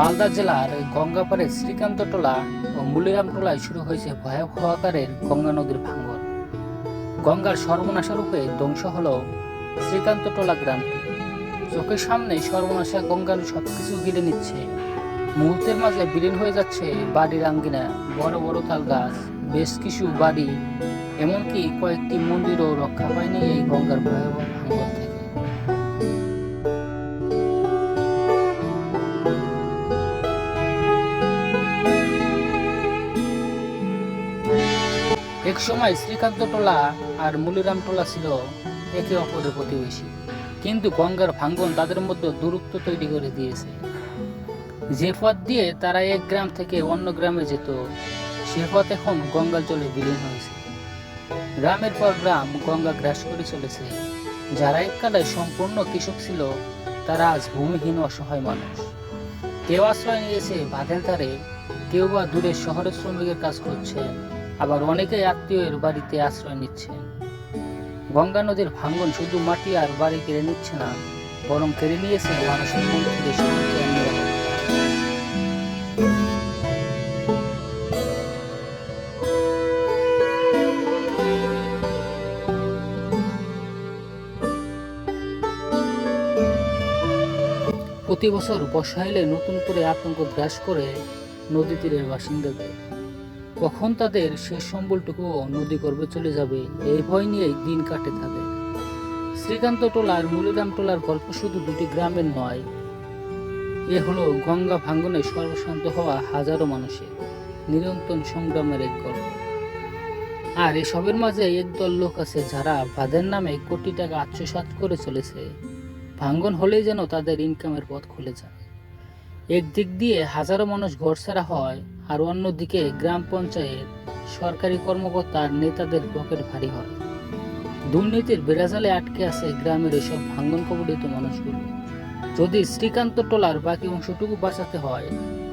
মালদা জেলার গঙ্গাপাড়ে শ্রীকান্তটোলা ও মুলিরামটোলায় শুরু হয়েছে ভয়াবহ আকারের গঙ্গা নদীর ভাঙন। গঙ্গার সর্বনাশারূপে ধ্বংস হল শ্রীকান্তটোলা গ্রামটি। চোখের সামনে সর্বনাশা গঙ্গার সবকিছু গিলে নিচ্ছে। মুহূর্তের মাঝে বিলীন হয়ে যাচ্ছে বাড়ির আঙ্গিনা, বড় বড় তাল গাছ, বেশ কিছু বাড়ি, এমনকি কয়েকটি মন্দিরও রক্ষা পায়নি এই গঙ্গার ভয়াবহ ভাঙন থেকে। এক সময় শ্রীকান্তটোলা আর মুলিরামটোলা ছিল একে অপরের প্রতিবেশী, কিন্তু গঙ্গার ভাঙন তাদের মধ্যে দূরত্ব তৈরি করে দিয়েছে। যে পথ দিয়ে তারা এক গ্রাম থেকে অন্য গ্রামে যেত, সে পথ এখন গঙ্গার জলে বিলীন হয়েছে। গ্রামের পর গ্রাম গঙ্গা গ্রাস করে চলেছে। যারা এককালে সম্পূর্ণ কৃষক ছিল, তারা আজ ভূমিহীন অসহায় মানুষ। কেউ আশ্রয় নিয়েছে বাঁধের ধারে, কেউ বা দূরে শহরের শ্রমিকের কাজ করছে, আবার অনেকেই আত্মীয়ের বাড়িতে আশ্রয় নিচ্ছে। গঙ্গা নদীর ভাঙন শুধু মাটি আর বাড়ি কেড়ে নিচ্ছে না, বরং কেড়ে নিয়েছে মানুষের মন থেকে শান্তি আর নিরাপত্তা। প্রতি বছর বর্ষা এলে নতুন করে আতঙ্ক গ্রাস করে নদী তীরের বাসিন্দাদের। কখন তাদের শেষ সম্বলটুকুও নদী গর্ভে চলে যাবে, এই ভয় নিয়েই দিন কাটে তাদের। শ্রীকান্তটোলা আর মুলিরামটোলার গল্প শুধু দুটি গ্রামের নয়, এ হলো গঙ্গা ভাঙনে সর্বশান্ত হওয়া হাজারো মানুষের নিরন্তর সংগ্রামের এক গল্প। আর এসবের মাঝে একদল লোক আছে যারা বাঁধের নামে কোটি টাকা আত্মসাৎ করে চলেছে। ভাঙন হলেই যেন তাদের ইনকামের পথ খুলে যায়। একদিক দিয়ে হাজারো মানুষ ঘরছাড়া হয়, আর অন্যদিকে গ্রাম পঞ্চায়েত, সরকারি কর্মকর্তা আর নেতাদের পকেট ভারী হয়। দুর্নীতির বেড়াজালে আটকে আছে গ্রামের এসব ভাঙন কবলিত মানুষগুলো। যদি শ্রীকান্তটোলার বাকি অংশটুকু বাঁচাতে হয়,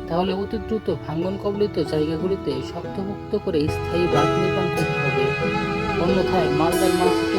তাহলে অতি দ্রুত ভাঙন কবলিত জায়গাগুলিতে শক্তমুক্ত করে স্থায়ী বাঁধ নির্মাণ করতে হবে। অন্যথায় মালদার মানচিত্র